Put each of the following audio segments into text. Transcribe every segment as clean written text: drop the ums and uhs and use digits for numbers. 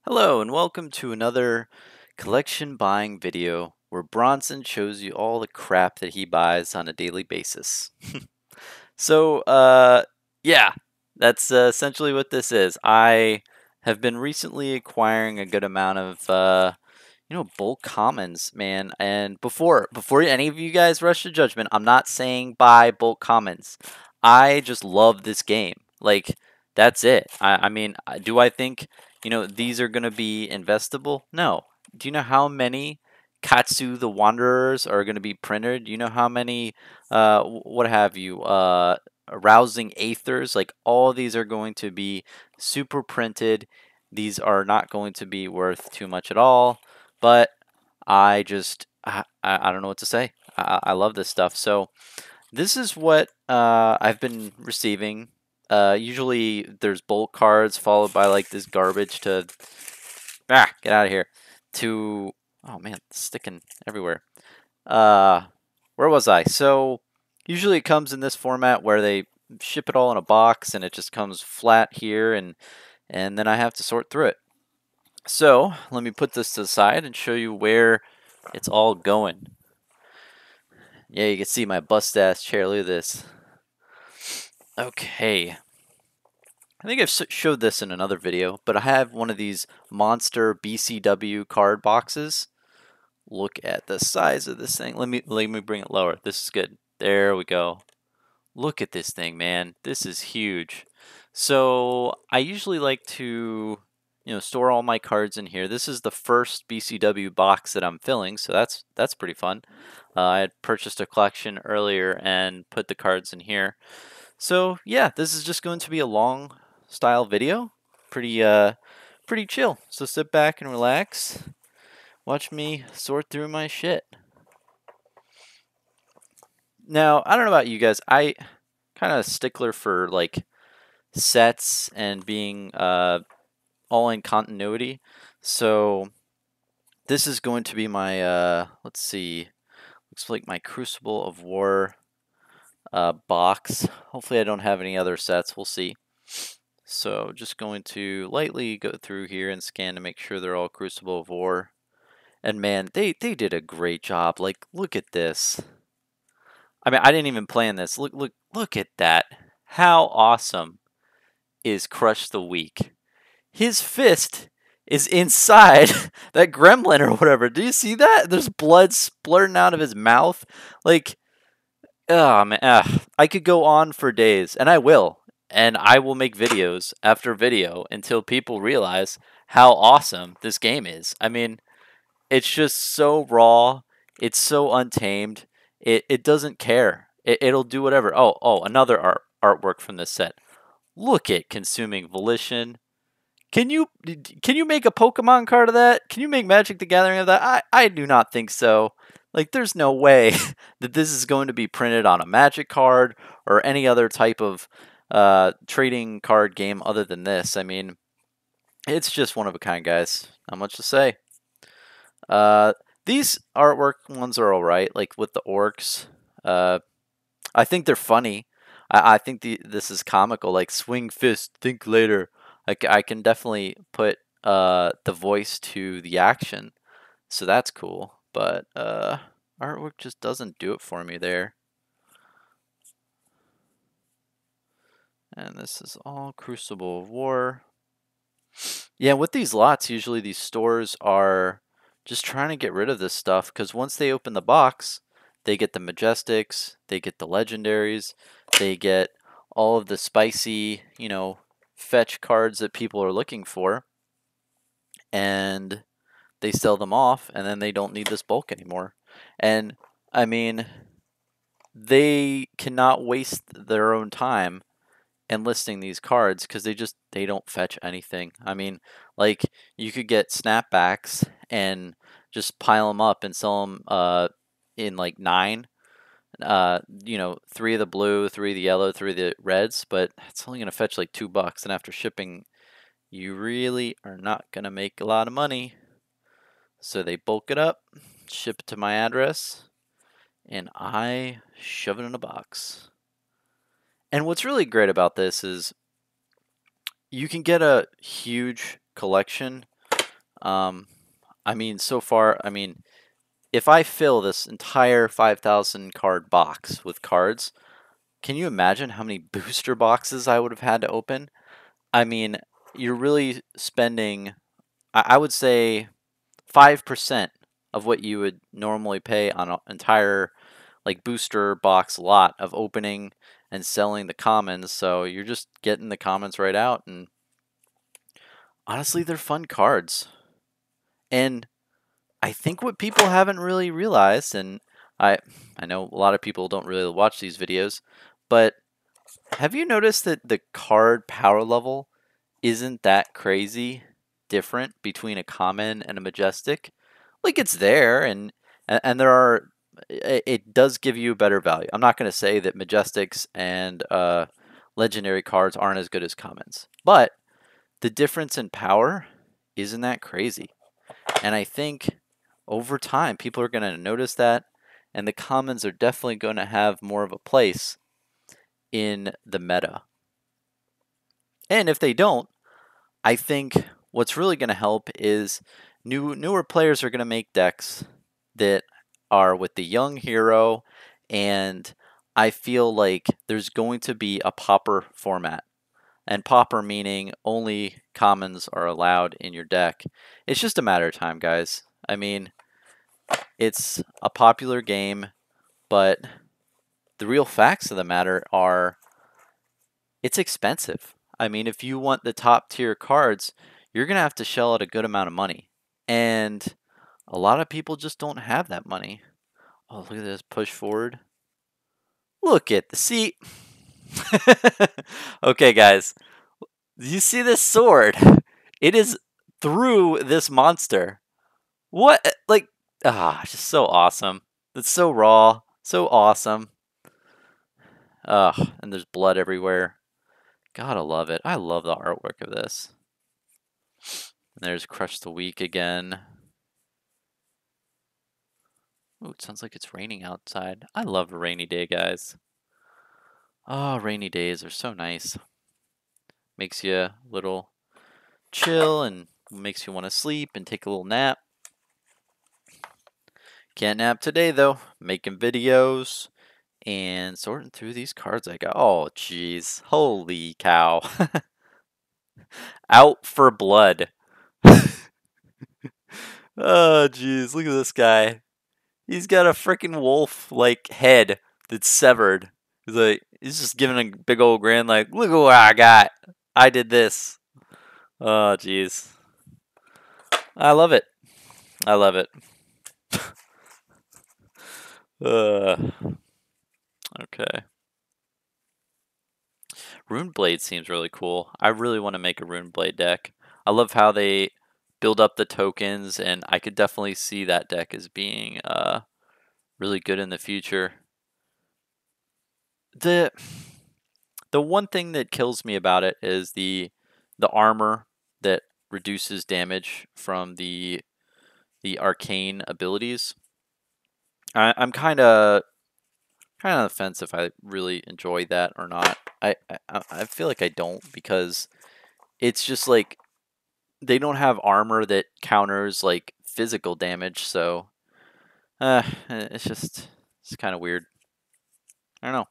Hello and welcome to another collection buying video where Bronson shows you all the crap that he buys on a daily basis. So, yeah, that's essentially what this is. I have been recently acquiring a good amount of bulk commons, man. And before any of you guys rush to judgment, I'm not saying buy bulk commons. I just love this game. Like that's it. Do I think these are gonna be investable? No. Do you know how many Katsu the Wanderers are gonna be printed? Do you know how many what have you Rousing Aethers? Like all these are going to be super printed. These are not going to be worth too much at all. But I don't know what to say. I love this stuff. So this is what I've been receiving. Usually there's bulk cards followed by like this garbage to get out of here. To oh man, it's sticking everywhere. Uh, where was I? So usually it comes in this format where they ship it all in a box and it just comes flat here and then I have to sort through it. So let me put this to the side and show you where it's all going. Yeah, you can see my bust ass chair. Look at this. Okay. I think I've showed this in another video, but I have one of these monster BCW card boxes. Look at the size of this thing. Let me bring it lower. This is good. There we go. Look at this thing, man. This is huge. So I usually like to store all my cards in here. This is the first BCW box that I'm filling, so that's pretty fun. I had purchased a collection earlier and put the cards in here. So yeah, this is just going to be a long style video. Pretty chill. So sit back and relax. Watch me sort through my shit. Now, I don't know about you guys. I kind of stickler for like sets and being all in continuity. So this is going to be my let's see, looks like my Crucible of War box. Hopefully I don't have any other sets. We'll see. So just going to lightly go through here and scan to make sure they're all Crucible of War. And man, they did a great job. Like, look at this. I mean, I didn't even plan this. Look at that. How awesome is Crush the Weak? His fist is inside that gremlin or whatever. Do you see that? There's blood splurting out of his mouth. Like, oh man, I could go on for days, and I will. And I will make videos after video until people realize how awesome this game is. I mean, it's just so raw. It's so untamed. It doesn't care. It'll do whatever. Oh, another artwork from this set. Look at Consuming Volition. Can you make a Pokemon card of that? Can you make Magic the Gathering of that? I do not think so. Like there's no way that this is going to be printed on a Magic card or any other type of trading card game other than this. I mean, it's just one of a kind, guys. Not much to say. These artwork ones are alright, like with the orcs. I think they're funny. I think this is comical, like swing fist, think later. I can definitely put the voice to the action, so that's cool. But artwork just doesn't do it for me there. And this is all Crucible of War. Yeah, with these lots, usually these stores are just trying to get rid of this stuff because once they open the box, they get the Majestics, they get the Legendaries, they get all of the spicy, fetch cards that people are looking for, and they sell them off, and then they don't need this bulk anymore. And I mean, they cannot waste their own time enlisting these cards because they don't fetch anything. I mean, like you could get snapbacks and just pile them up and sell them in like 9. 3 of the blue, 3 of the yellow, 3 of the reds, but it's only gonna fetch like $2, and after shipping, you really are not gonna make a lot of money. So they bulk it up, ship it to my address, and I shove it in a box. And what's really great about this is you can get a huge collection I mean, so far, I mean, if I fill this entire 5,000 card box with cards, can you imagine how many booster boxes I would have had to open? I mean, you're really spending, I would say, 5% of what you would normally pay on an entire like booster box lot of opening and selling the commons. So you're just getting the commons right out, and honestly, they're fun cards. And I think what people haven't really realized, and I I know a lot of people don't really watch these videos, but have you noticed that the card power level isn't that crazy different between a common and a majestic? Like it's there, and there are it does give you better value. I'm not going to say that majestics and legendary cards aren't as good as commons, but the difference in power isn't that crazy. And I think over time, people are going to notice that, and the commons are definitely going to have more of a place in the meta. And if they don't, I think what's really going to help is newer players are going to make decks that are with the young hero, and I feel like there's going to be a pauper format. And pauper meaning only commons are allowed in your deck. It's just a matter of time, guys. I mean, it's a popular game, but the real facts of the matter are it's expensive. I mean, if you want the top tier cards, you're going to have to shell out a good amount of money. And a lot of people just don't have that money. Oh, look at this push forward. Look at the see. Okay, guys. You see this sword? It is through this monster. What? Like, just so awesome. It's so raw. So awesome. Ugh, and there's blood everywhere. Gotta love it. I love the artwork of this. And there's Crush the Weak again. Ooh, it sounds like it's raining outside. I love a rainy day, guys. Oh, rainy days are so nice. Makes you a little chill and makes you want to sleep and take a little nap. Can't nap today, though. Making videos and sorting through these cards I got. Oh, jeez. Holy cow. Out for blood. Oh, jeez. Look at this guy. He's got a freaking wolf like head that's severed. He's just giving a big old grin like, look at what I got. I did this. Oh jeez. I love it. I love it. Okay. Runeblade seems really cool. I really want to make a Runeblade deck. I love how they build up the tokens, and I could definitely see that deck as being really good in the future. The the one thing that kills me about it is the armor that reduces damage from the arcane abilities. I'm kind of on the fence if I really enjoy that or not. I feel like I don't, because it's just like they don't have armor that counters like physical damage, so it's kind of weird. I don't know.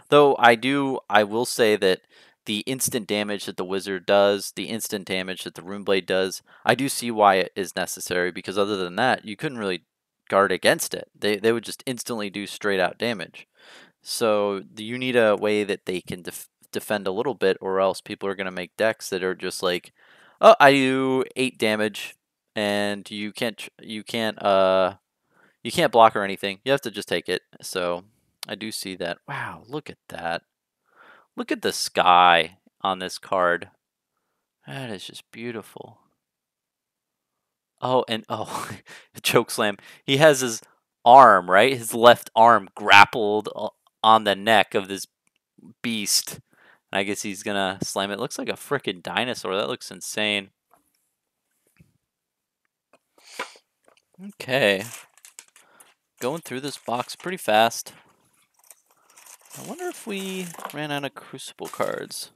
Though I will say that the instant damage that the wizard does, the instant damage that the runeblade does, I do see why it is necessary, because other than that, you couldn't really guard against it. They would just instantly do straight out damage. So you need a way that they can defend a little bit, or else people are gonna make decks that are just like, oh, I do 8 damage, and you can't block or anything. You have to just take it. So I do see that. Wow, look at that. Look at the sky on this card. That is just beautiful. Oh, and oh, choke slam. He has his arm, right? His left arm grappled on the neck of this beast. I guess he's gonna slam it. Looks like a freaking dinosaur. That looks insane. Okay. Going through this box pretty fast. I wonder if we ran out of Crucible cards.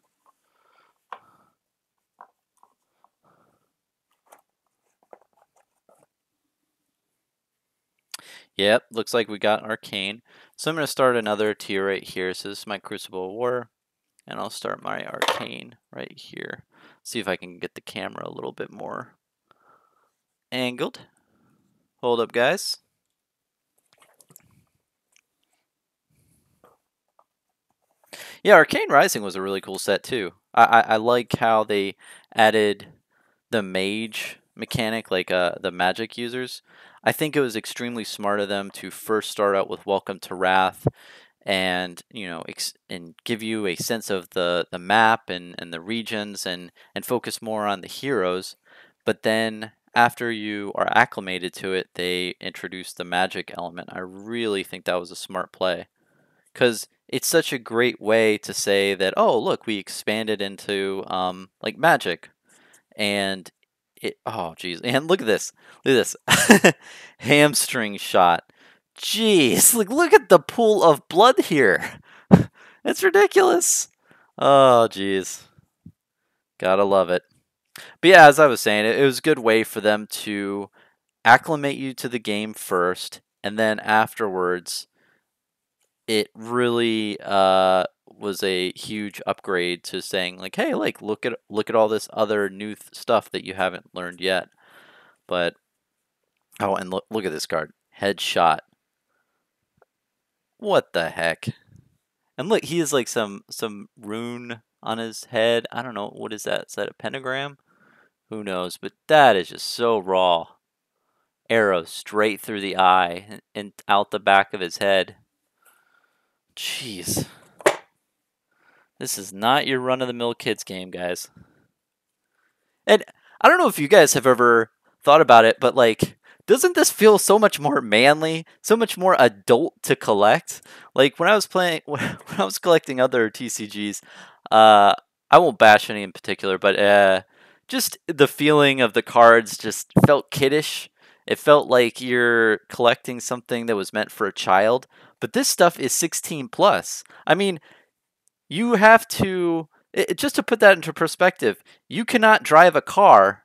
Yep, looks like we got Arcane. So I'm going to start another tier right here. So this is my Crucible of War, and I'll start my Arcane right here. See if I can get the camera a little bit more angled. Hold up, guys. Yeah, Arcane Rising was a really cool set too. I like how they added the mage mechanic, like the magic users. I think it was extremely smart of them to first start out with Welcome to Wrath, and and give you a sense of the map and the regions, and focus more on the heroes. But then after you are acclimated to it, they introduce the magic element. I really think that was a smart play, because it's such a great way to say that, oh look, we expanded into like magic. And oh geez, and look at this hamstring shot. Jeez, like look at the pool of blood here. It's ridiculous. Oh geez, gotta love it. But yeah, as I was saying, it was a good way for them to acclimate you to the game first, and then afterwards it really was a huge upgrade to saying like, hey, like look at all this other new stuff that you haven't learned yet. But oh, and look at this card, headshot. What the heck? And look, he has like some rune on his head. I don't know, what is that? Is that a pentagram? Who knows? But that is just so raw. Arrow straight through the eye and out the back of his head. Jeez. This is not your run-of-the-mill kids game, guys. And I don't know if you guys have ever thought about it, but like, doesn't this feel so much more manly, so much more adult to collect? Like when I was playing, when I was collecting other TCGs, I won't bash any in particular, but just the feeling of the cards just felt kiddish. It felt like you're collecting something that was meant for a child. But this stuff is 16 plus. I mean, you have to, just to put that into perspective, you cannot drive a car,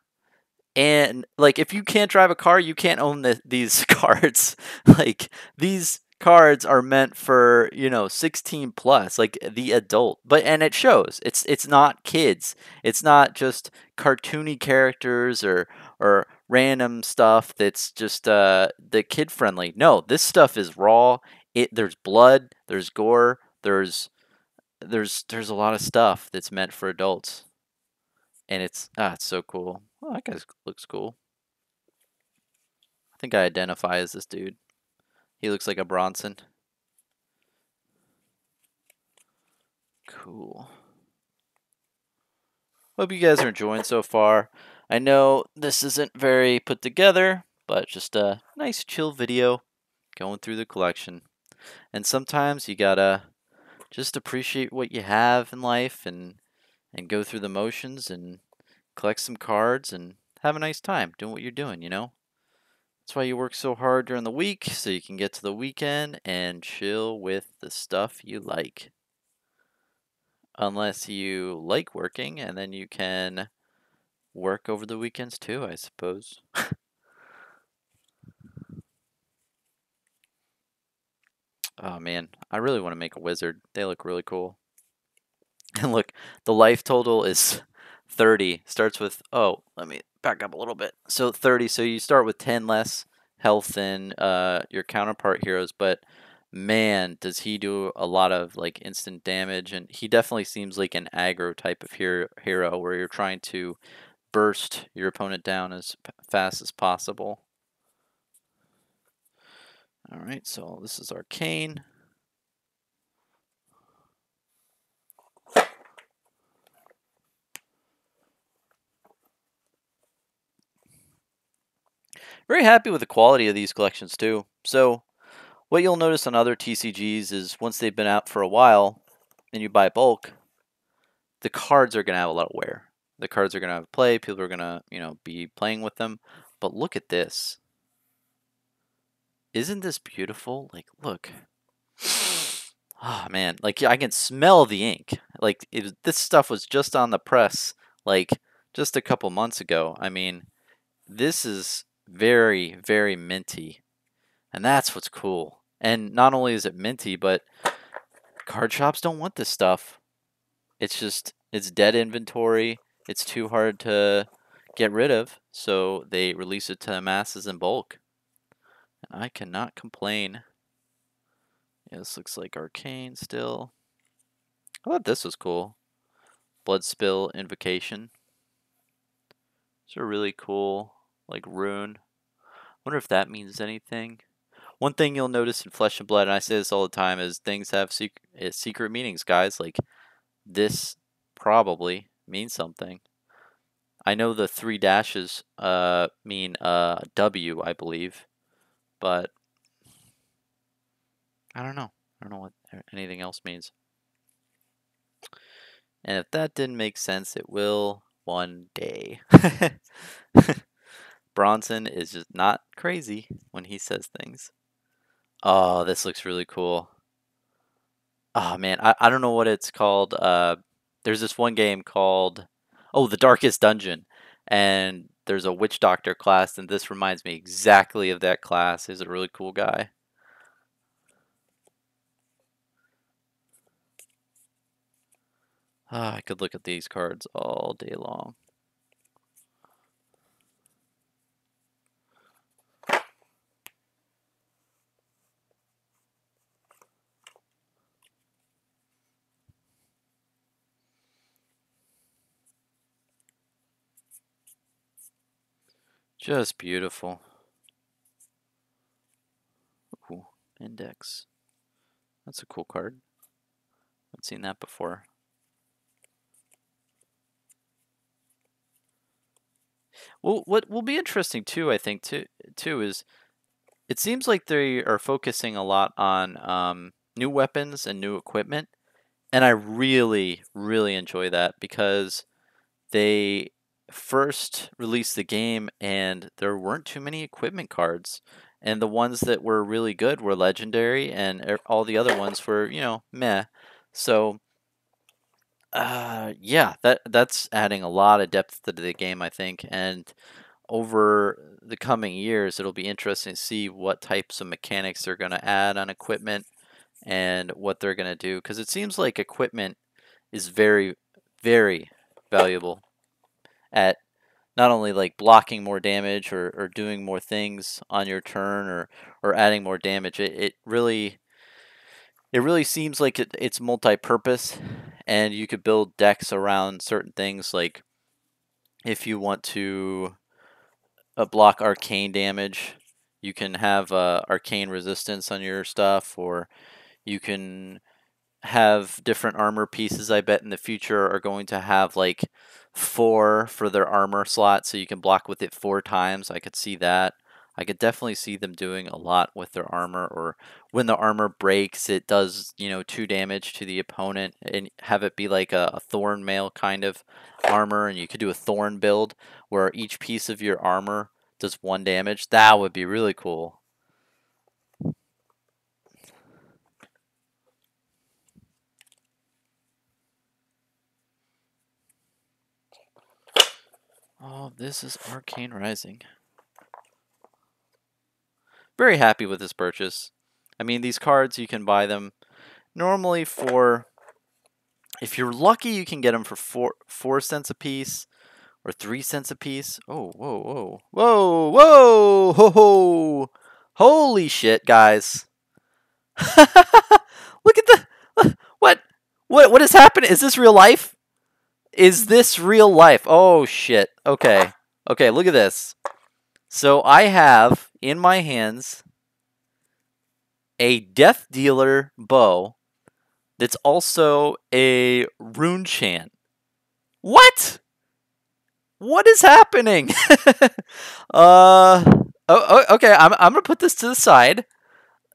and like if you can't drive a car, you can't own these cards. Like these cards are meant for 16 plus, like the adult. But and it shows. It's not kids. It's not just cartoony characters or random stuff that's just the kid friendly. No, this stuff is raw. There's blood, there's gore, there's a lot of stuff that's meant for adults, and it's so cool. Oh, that guy looks cool. I think I identify as this dude. He looks like a Bronson. Cool. Hope you guys are enjoying so far. I know this isn't very put together, but just a nice chill video going through the collection. And sometimes you gotta just appreciate what you have in life, and go through the motions and collect some cards and have a nice time doing what you're doing, That's why you work so hard during the week, so you can get to the weekend and chill with the stuff you like. Unless you like working, and then you can work over the weekends too, I suppose. Oh man, I really want to make a wizard. They look really cool. And look, the life total is 30. Starts with, oh, let me back up a little bit. So 30, so you start with 10 less health than your counterpart heroes, but man, does he do a lot of like instant damage, and he definitely seems like an aggro type of hero where you're trying to burst your opponent down as fast as possible. Alright, so this is Arcane. Very happy with the quality of these collections too. So what you'll notice on other TCGs is once they've been out for a while and you buy bulk, the cards are going to have a lot of wear. The cards are going to have play. People are going to, be playing with them. But look at this. Isn't this beautiful? Like, look. Oh, man. Like, I can smell the ink. Like, this stuff was just on the press, like, just a couple months ago. I mean, this is very, very minty. And that's what's cool. And not only is it minty, but card shops don't want this stuff. It's dead inventory. It's too hard to get rid of, so they release it to the masses in bulk. And I cannot complain. Yeah, this looks like Arcane still. I thought this was cool. Bloodspill Invocation. It's a really cool, like, rune. Wonder if that means anything. One thing you'll notice in Flesh and Blood, and I say this all the time, is things have secret meanings, guys. Like, this probably means something. I know the 3 dashes mean W, I believe, but I don't know. I don't know what anything else means. And if that didn't make sense, it will one day. Bronson is just not crazy when he says things. Oh, this looks really cool. Oh man, I don't know what it's called. There's this one game called The Darkest Dungeon, and there's a witch doctor class, and this reminds me exactly of that class. He's a really cool guy. I could look at these cards all day long. Just beautiful. Ooh, Index. That's a cool card. I've seen that before. Well, what will be interesting too, I think, too is it seems like they are focusing a lot on new weapons and new equipment, and I really, really enjoy that because they first released the game and there weren't too many equipment cards, and the ones that were really good were legendary, and all the other ones were, meh. So yeah, that's adding a lot of depth to the game, I think, and over the coming years, it'll be interesting to see what types of mechanics they're going to add on equipment and what they're going to do, because it seems like equipment is very, very valuable at not only like blocking more damage or doing more things on your turn or adding more damage. It really seems like it's multi-purpose, and you could build decks around certain things. Like if you want to block arcane damage, you can have arcane resistance on your stuff, or you can have different armor pieces. I bet in the future are going to have like 4 for their armor slot, so you can block with it 4 times. I could see that. I could definitely see them doing a lot with their armor, or when the armor breaks, it does 2 damage to the opponent, and have it be like a thorn mail kind of armor, and you could do a thorn build where each piece of your armor does 1 damage. That would be really cool. Oh, this is Arcane Rising. Very happy with this purchase. I mean, these cards, you can buy them normally for, if you're lucky, you can get them for 4 cents a piece or 3 cents a piece. Oh, whoa, whoa, whoa, whoa, ho, ho. Holy shit, guys. Look at what is happening? Is this real life? Is this real life? Oh, shit. Okay. Okay, look at this. So I have in my hands a Death Dealer bow that's also a rune chant. What? What is happening? Okay. I'm gonna put this to the side.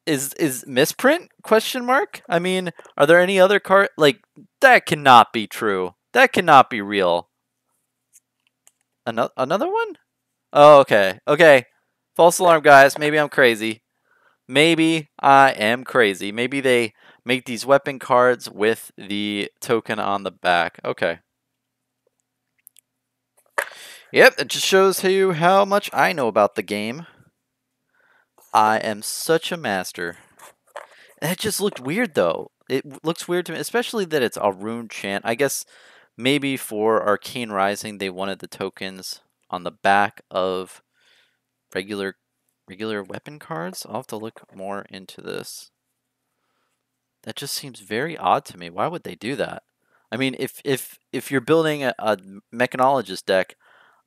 Is misprint? Question mark. I mean, are there any other card like that? Cannot be true. That cannot be real. Another one? Oh, okay. Okay. False alarm, guys. Maybe I'm crazy. Maybe I am crazy. Maybe they make these weapon cards with the token on the back. Okay. Yep, it just shows you how much I know about the game. I am such a master. That just looked weird, though. It looks weird to me, especially that it's a rune chant. I guess maybe for Arcane Rising, they wanted the tokens on the back of regular weapon cards. I'll have to look more into this. That just seems very odd to me. Why would they do that? I mean, if you're building a mechanologist deck,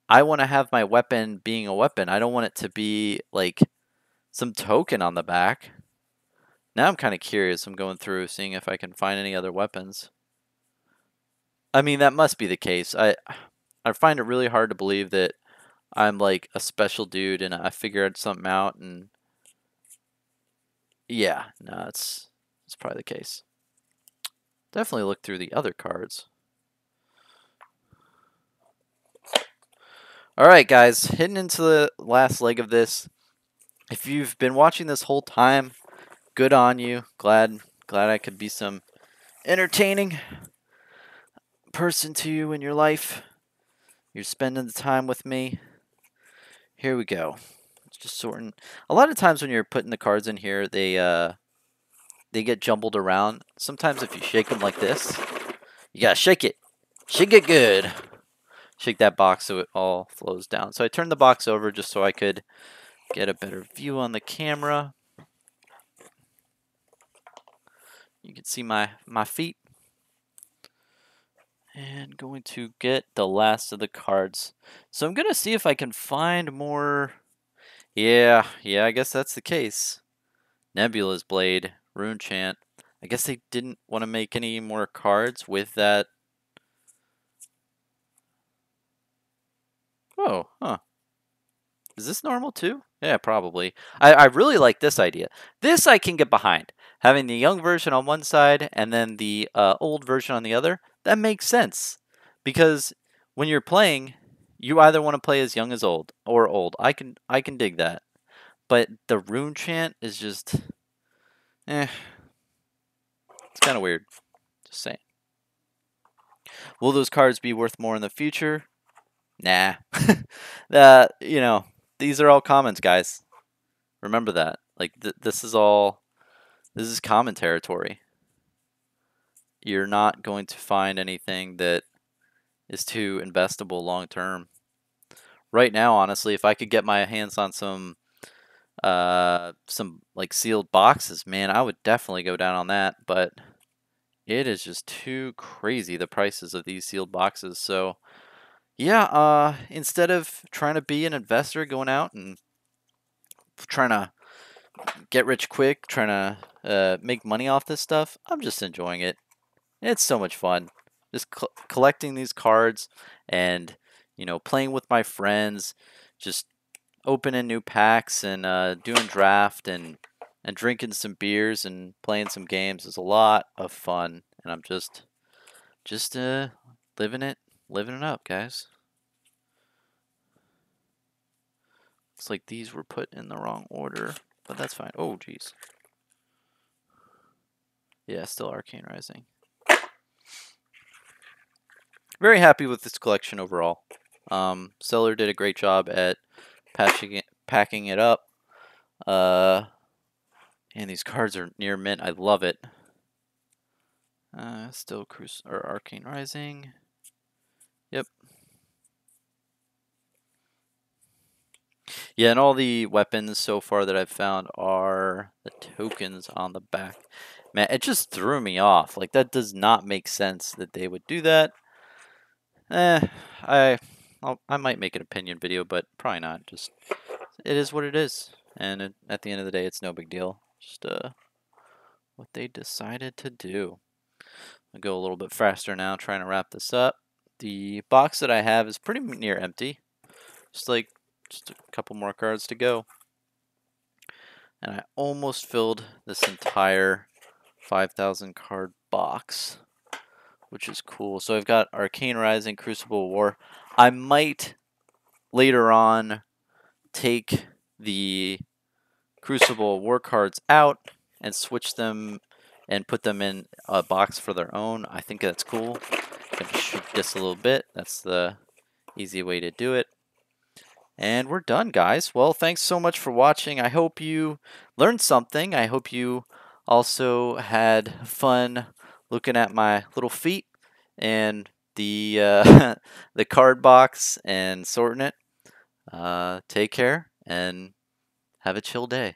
I want to have my weapon being a weapon. I don't want it to be like some token on the back. Now I'm kind of curious. I'm going through seeing if I can find any other weapons. I mean, that must be the case. I find it really hard to believe that I'm like a special dude and I figured something out and yeah, no, it's probably the case. Definitely look through the other cards. Alright guys, heading into the last leg of this. If you've been watching this whole time, good on you. Glad I could be some entertaining person to you in your life. You're spending the time with me. Here we go. Just sorting. A lot of times when you're putting the cards in here, they get jumbled around. Sometimes if you shake them like this, you gotta shake it. Shake it good. Shake that box so it all flows down. So I turned the box over just so I could get a better view on the camera. You can see my feet. And going to get the last of the cards. So I'm going to see if I can find more. Yeah, I guess that's the case. Nebula's Blade, Rune Chant. I guess they didn't want to make any more cards with that. Oh, huh. Is this normal too? Yeah, probably. I really like this idea. This I can get behind. Having the young version on one side and then the old version on the other. That makes sense. Because when you're playing, you either want to play as young as old or old. I can dig that. But the Rune Chant is just it's kind of weird. Just saying. Will those cards be worth more in the future? Nah. You know, these are all comments, guys. Remember that. Like this is common territory. You're not going to find anything that is too investable long term. Right now, honestly, if I could get my hands on some like sealed boxes, man, I would definitely go down on that, but it is just too crazy, the prices of these sealed boxes. So yeah, instead of trying to be an investor, going out and trying to get rich quick, trying to make money off this stuff, I'm just enjoying it. It's so much fun. Just collecting these cards and, you know, playing with my friends, just opening new packs and doing draft and drinking some beers and playing some games is a lot of fun. And I'm just living it up, guys. It's like these were put in the wrong order, but that's fine. Oh, jeez. Yeah, still Arcane Rising. Very happy with this collection overall. Seller did a great job at packing it up. And these cards are near mint. I love it. Still Arcane Rising. Yep. Yeah, and all the weapons so far that I've found are the tokens on the back. Man, it just threw me off. Like, that does not make sense that they would do that. I might make an opinion video, but probably not. Just, it is what it is. And at the end of the day, it's no big deal. Just what they decided to do. I'll go a little bit faster now, trying to wrap this up. The box that I have is pretty near empty. Just a couple more cards to go. And I almost filled this entire 5,000 card box, which is cool. So I've got Arcane Rising, Crucible War. I might later on take the Crucible War cards out and switch them and put them in a box for their own. I think that's cool. I'm going to shoot this a little bit. That's the easy way to do it. And we're done, guys. Well, thanks so much for watching. I hope you learned something. I hope you also had fun looking at my little feet and the the card box and sorting it. Take care and have a chill day.